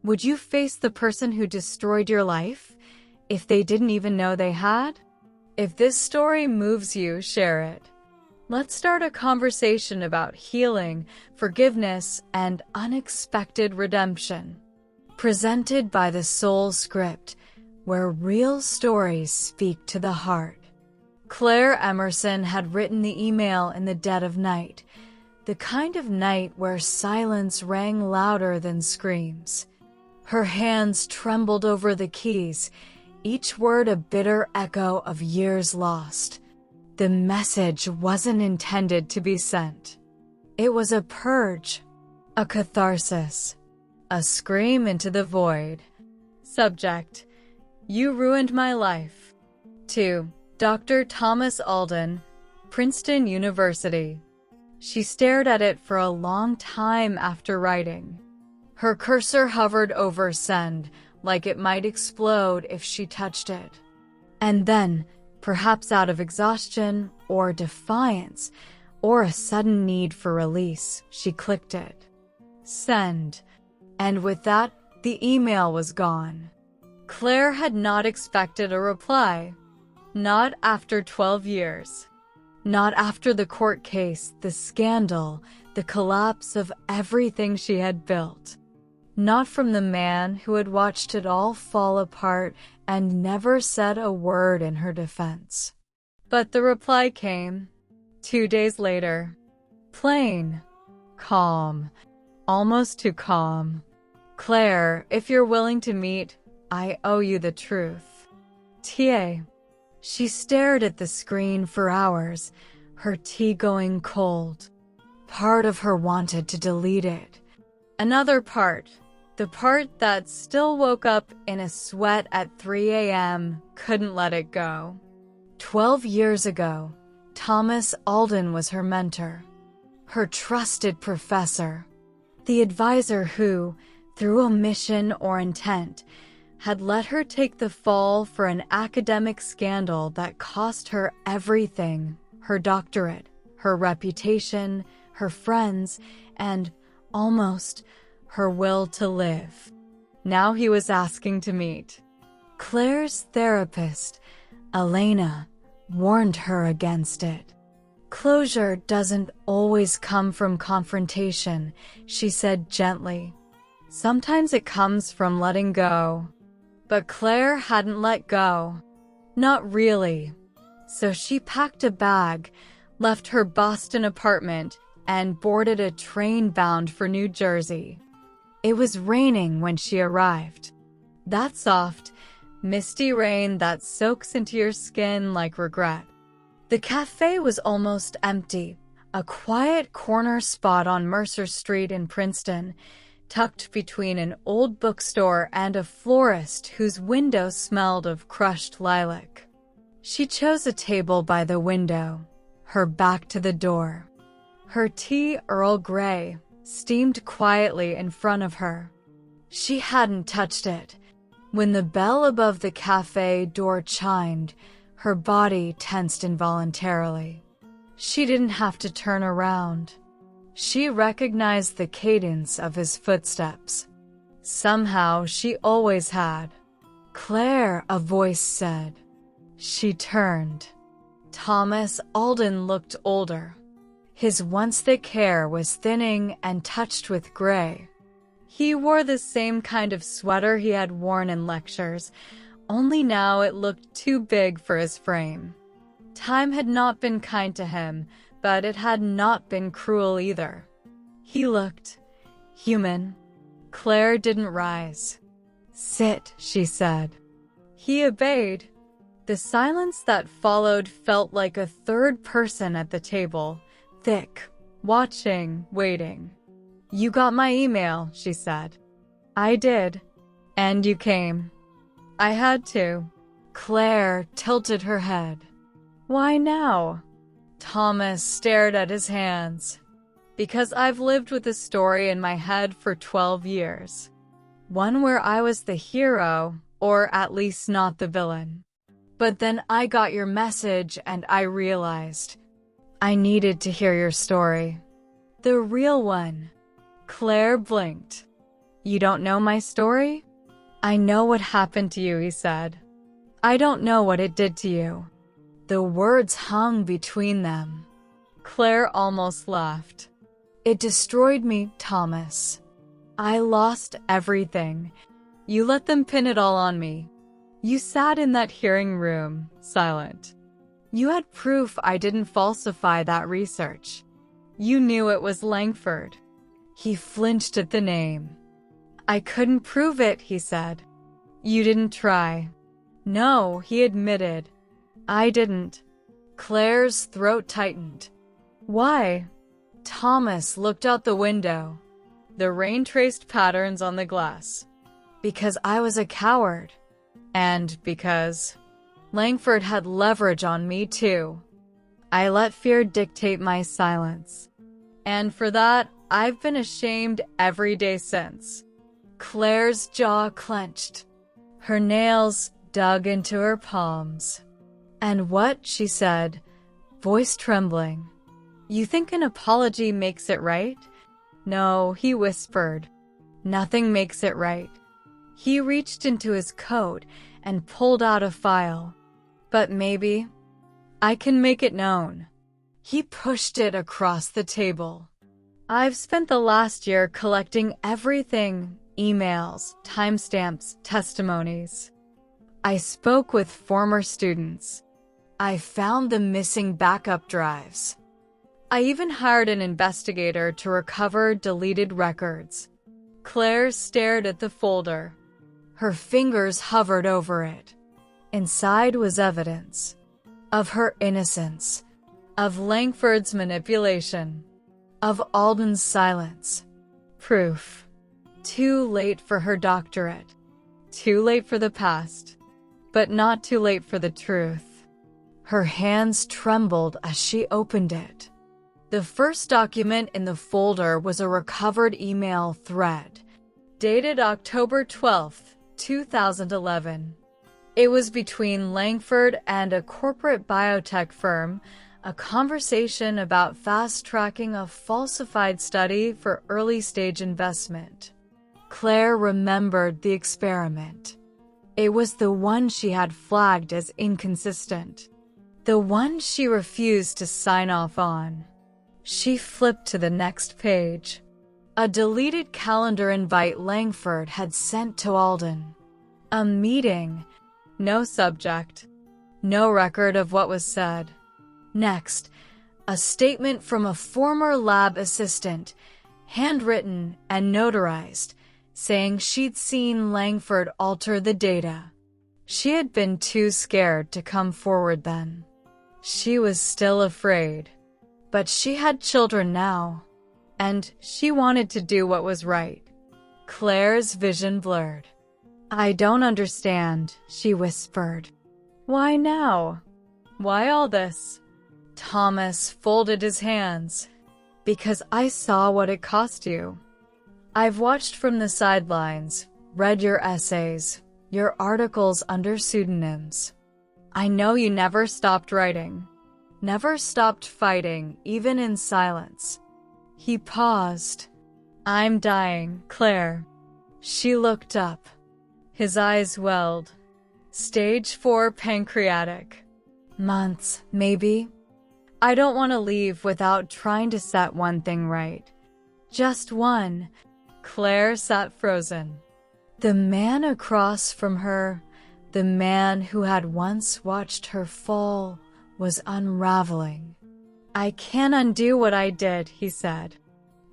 Would you face the person who destroyed your life if they didn't even know they had? If this story moves you, share it. Let's start a conversation about healing, forgiveness, and unexpected redemption. Presented by the Soul Script, where real stories speak to the heart. Claire Emerson had written the email in the dead of night, the kind of night where silence rang louder than screams. Her hands trembled over the keys, each word a bitter echo of years lost. The message wasn't intended to be sent. It was a purge, a catharsis, a scream into the void. Subject: You ruined my life. To Dr. Thomas Alden, Princeton University. She stared at it for a long time after writing. Her cursor hovered over send, like it might explode if she touched it. And then, perhaps out of exhaustion or defiance or a sudden need for release, she clicked it. Send. And with that, the email was gone. Claire had not expected a reply. Not after 12 years. Not after the court case, the scandal, the collapse of everything she had built. Not from the man who had watched it all fall apart and never said a word in her defense. But the reply came 2 days later. Plain. Calm. Almost too calm. Claire, if you're willing to meet, I owe you the truth. TA. She stared at the screen for hours, her tea going cold. Part of her wanted to delete it. Another part, the part that still woke up in a sweat at 3 a.m., couldn't let it go. 12 years ago, Thomas Alden was her mentor, her trusted professor, the advisor who, through omission or intent, had let her take the fall for an academic scandal that cost her everything: her doctorate, her reputation, her friends, and, almost, her will to live. Now he was asking to meet. Claire's therapist, Elena, warned her against it. Closure doesn't always come from confrontation, she said gently. Sometimes it comes from letting go. But Claire hadn't let go. Not really. So she packed a bag, left her Boston apartment, and boarded a train bound for New Jersey. It was raining when she arrived. That soft, misty rain that soaks into your skin like regret. The cafe was almost empty, a quiet corner spot on Mercer Street in Princeton, tucked between an old bookstore and a florist whose window smelled of crushed lilac. She chose a table by the window, her back to the door. Her tea Earl Grey steamed quietly in front of her. She hadn't touched it. When the bell above the cafe door chimed, her body tensed involuntarily. She didn't have to turn around. She recognized the cadence of his footsteps. Somehow she always had. Claire, a voice said. She turned. Thomas Alden looked older. His once thick hair was thinning and touched with gray. He wore the same kind of sweater he had worn in lectures, only now it looked too big for his frame. Time had not been kind to him, but it had not been cruel either. He looked human. Claire didn't rise. Sit, she said. He obeyed. The silence that followed felt like a third person at the table, thick, watching, waiting. You got my email, she said. I did. And you came. I had to. Claire tilted her head. Why now? Thomas stared at his hands. Because I've lived with a story in my head for 12 years. One where I was the hero, or at least not the villain. But then I got your message and I realized I needed to hear your story. The real one. Claire blinked. You don't know my story? I know what happened to you, he said. I don't know what it did to you. The words hung between them. Claire almost laughed. It destroyed me, Thomas. I lost everything. You let them pin it all on me. You sat in that hearing room, silent. You had proof I didn't falsify that research. You knew it was Langford. He flinched at the name. I couldn't prove it, he said. You didn't try. No, he admitted. I didn't. Claire's throat tightened. Why? Thomas looked out the window. The rain traced patterns on the glass. Because I was a coward. And because Langford had leverage on me too. I let fear dictate my silence. And for that, I've been ashamed every day since. Claire's jaw clenched. Her nails dug into her palms. And what? She said, voice trembling. You think an apology makes it right? No, he whispered. Nothing makes it right. He reached into his coat and pulled out a file. But maybe I can make it known. He pushed it across the table. I've spent the last year collecting everything, emails, timestamps, testimonies. I spoke with former students. I found the missing backup drives. I even hired an investigator to recover deleted records. Claire stared at the folder. Her fingers hovered over it. Inside was evidence of her innocence, of Langford's manipulation, of Alden's silence. Proof. Too late for her doctorate. Too late for the past, but not too late for the truth. Her hands trembled as she opened it. The first document in the folder was a recovered email thread, dated October 12th, 2011. It was between Langford and a corporate biotech firm, a conversation about fast-tracking a falsified study for early-stage investment. Claire remembered the experiment. It was the one she had flagged as inconsistent, the one she refused to sign off on. She flipped to the next page. A deleted calendar invite Langford had sent to Alden. A meeting. No subject. No record of what was said. Next, a statement from a former lab assistant, handwritten and notarized, saying she'd seen Langford alter the data. She had been too scared to come forward then. She was still afraid. But she had children now, and she wanted to do what was right. Claire's vision blurred. I don't understand, she whispered. Why now? Why all this? Thomas folded his hands. Because I saw what it cost you. I've watched from the sidelines, read your essays, your articles under pseudonyms. I know you never stopped writing. Never stopped fighting, even in silence. He paused. I'm dying, Claire. She looked up. His eyes welled. Stage 4 pancreatic. Months, maybe. I don't want to leave without trying to set one thing right. Just one. Claire sat frozen. The man across from her, the man who had once watched her fall, was unraveling. I can't undo what I did, he said.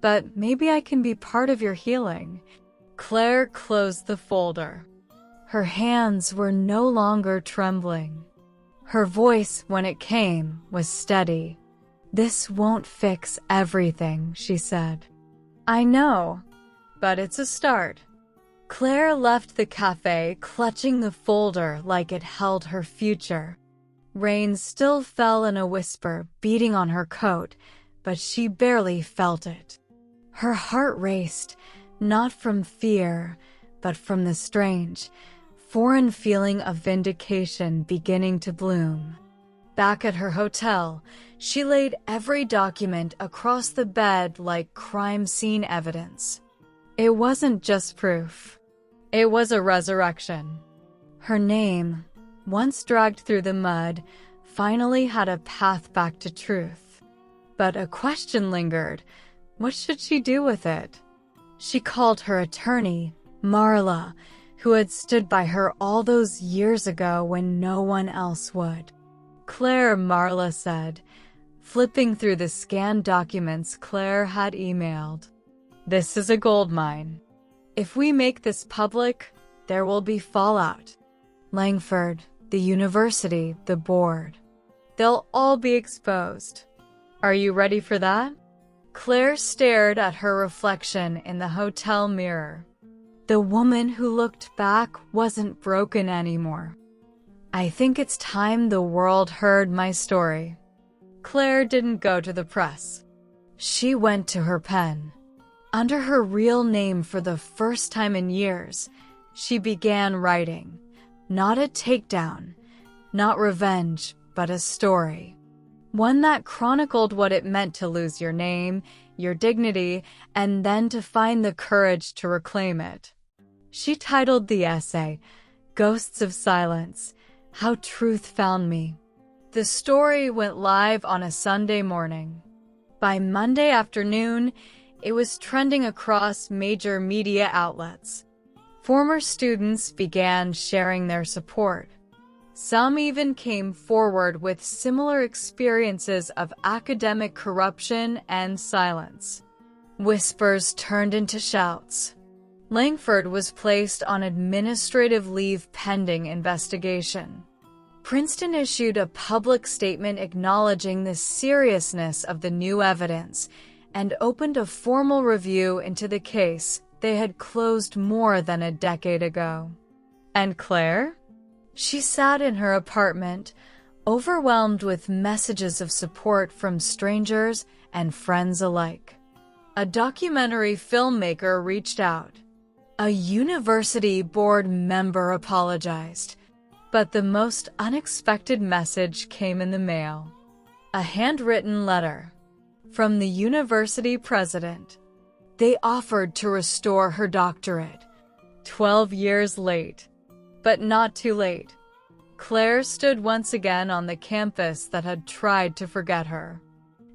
But maybe I can be part of your healing. Claire closed the folder. Her hands were no longer trembling. Her voice, when it came, was steady. This won't fix everything, she said. I know, but it's a start. Claire left the cafe clutching the folder like it held her future. Rain still fell in a whisper, beating on her coat, but she barely felt it. Her heart raced, not from fear, but from the strange, foreign feeling of vindication beginning to bloom. Back at her hotel, she laid every document across the bed like crime scene evidence. It wasn't just proof. It was a resurrection. Her name, once dragged through the mud, finally had a path back to truth. But a question lingered. What should she do with it? She called her attorney, Marla, who had stood by her all those years ago when no one else would. Claire, Marla said, flipping through the scanned documents Claire had emailed. This is a goldmine. If we make this public, there will be fallout. Langford, the university, the board. They'll all be exposed. Are you ready for that? Claire stared at her reflection in the hotel mirror. The woman who looked back wasn't broken anymore. I think it's time the world heard my story. Claire didn't go to the press. She went to her pen. Under her real name for the first time in years, she began writing. Not a takedown, not revenge, but a story. One that chronicled what it meant to lose your name, your dignity, and then to find the courage to reclaim it. She titled the essay, Ghosts of Silence, How Truth Found Me. The story went live on a Sunday morning. By Monday afternoon, it was trending across major media outlets. Former students began sharing their support. Some even came forward with similar experiences of academic corruption and silence. Whispers turned into shouts. Langford was placed on administrative leave pending investigation. Princeton issued a public statement acknowledging the seriousness of the new evidence and opened a formal review into the case they had closed more than a decade ago. And Claire? She sat in her apartment, overwhelmed with messages of support from strangers and friends alike. A documentary filmmaker reached out. A university board member apologized. But the most unexpected message came in the mail. A handwritten letter from the university president. They offered to restore her doctorate. 12 years late. But not too late. Claire stood once again on the campus that had tried to forget her.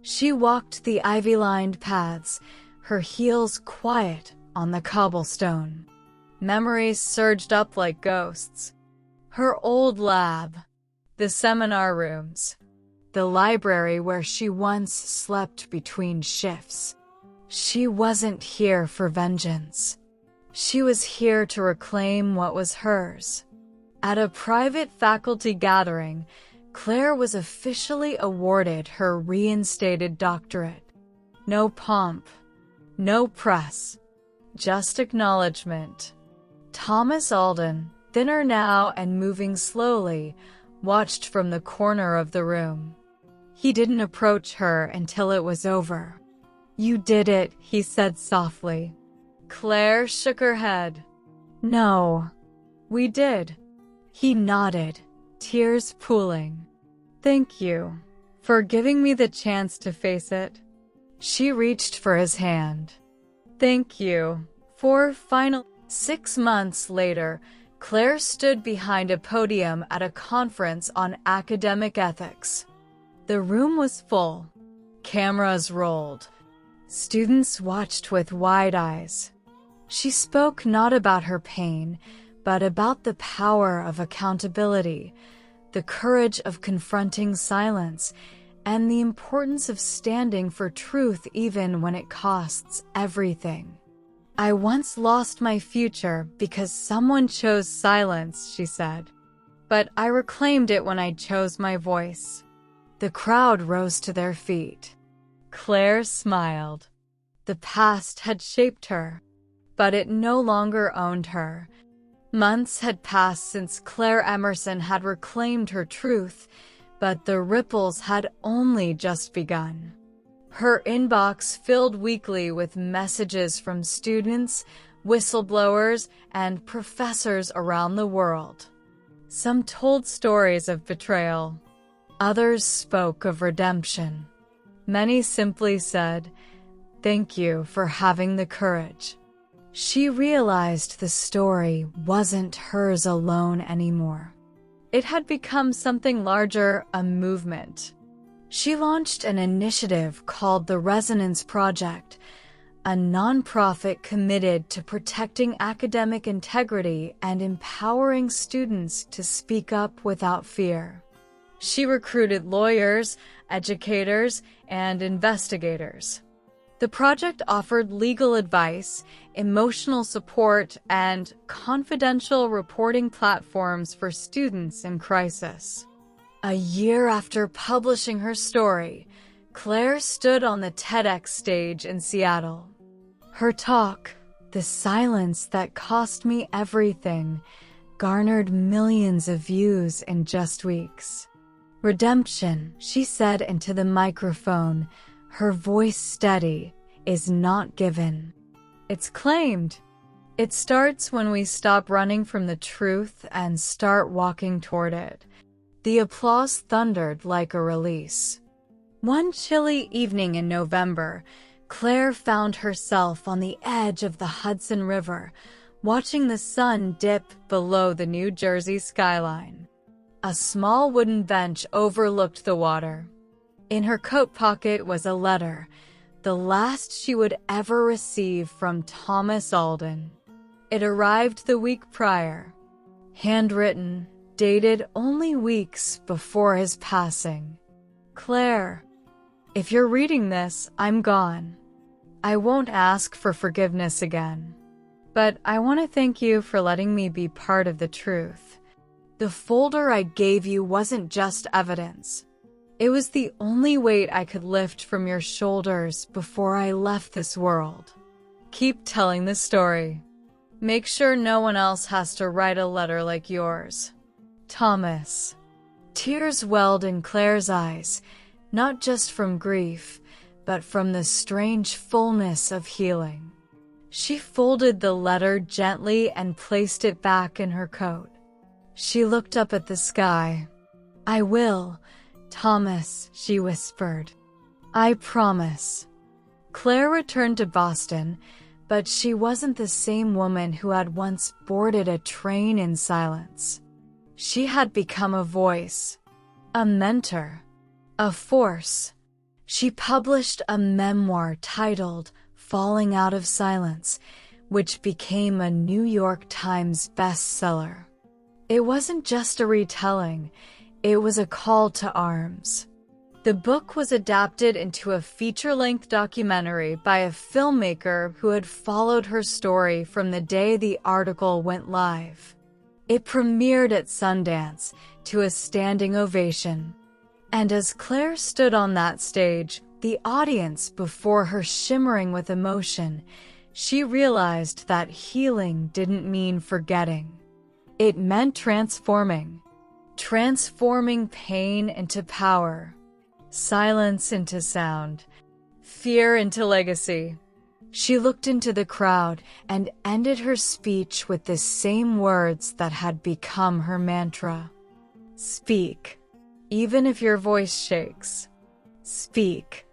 She walked the ivy-lined paths, her heels quiet on the cobblestone. Memories surged up like ghosts. Her old lab, the seminar rooms, the library where she once slept between shifts. She wasn't here for vengeance. She was here to reclaim what was hers. At a private faculty gathering, Claire was officially awarded her reinstated doctorate. No pomp, no press, just acknowledgement. Thomas Alden, thinner now and moving slowly, watched from the corner of the room. He didn't approach her until it was over. You did it, he said softly. Claire shook her head. No, we did. He nodded, tears pooling. Thank you for giving me the chance to face it. She reached for his hand. Thank you for final. 6 months later, Claire stood behind a podium at a conference on academic ethics. The room was full. Cameras rolled. Students watched with wide eyes. She spoke not about her pain, but about the power of accountability, the courage of confronting silence, and the importance of standing for truth even when it costs everything. I once lost my future because someone chose silence, she said. But I reclaimed it when I chose my voice. The crowd rose to their feet. Claire smiled. The past had shaped her, but it no longer owned her. Months had passed since Claire Emerson had reclaimed her truth, but the ripples had only just begun. Her inbox filled weekly with messages from students, whistleblowers, and professors around the world. Some told stories of betrayal. Others spoke of redemption. Many simply said, "Thank you for having the courage." She realized the story wasn't hers alone anymore. It had become something larger, a movement. She launched an initiative called the Resonance Project, a nonprofit committed to protecting academic integrity and empowering students to speak up without fear. She recruited lawyers, educators, and investigators. The project offered legal advice, emotional support, and confidential reporting platforms for students in crisis. A year after publishing her story, Claire stood on the TEDx stage in Seattle. Her talk, "The Silence That Cost Me Everything," garnered millions of views in just weeks. "Redemption," she said into the microphone, her voice steady, "is not given. It's claimed." It starts when we stop running from the truth and start walking toward it. The applause thundered like a release. One chilly evening in November, Claire found herself on the edge of the Hudson River, watching the sun dip below the New Jersey skyline. A small wooden bench overlooked the water. In her coat pocket was a letter, the last she would ever receive from Thomas Alden. It arrived the week prior, handwritten, dated only weeks before his passing. "Claire, if you're reading this, I'm gone. I won't ask for forgiveness again. But I want to thank you for letting me be part of the truth. The folder I gave you wasn't just evidence. It was the only weight I could lift from your shoulders before I left this world. Keep telling the story. Make sure no one else has to write a letter like yours. Thomas." Tears welled in Claire's eyes, not just from grief, but from the strange fullness of healing. She folded the letter gently and placed it back in her coat. She looked up at the sky. "I will, Thomas," she whispered. "I promise." Claire returned to Boston, but she wasn't the same woman who had once boarded a train in silence. She had become a voice, a mentor, a force. She published a memoir titled Falling Out of Silence, which became a New York Times bestseller. It wasn't just a retelling, it was a call to arms. The book was adapted into a feature-length documentary by a filmmaker who had followed her story from the day the article went live. It premiered at Sundance to a standing ovation. And as Claire stood on that stage, the audience before her shimmering with emotion, she realized that healing didn't mean forgetting. It meant transforming pain into power, silence into sound, fear into legacy. She looked into the crowd and ended her speech with the same words that had become her mantra. "Speak. Even if your voice shakes. Speak."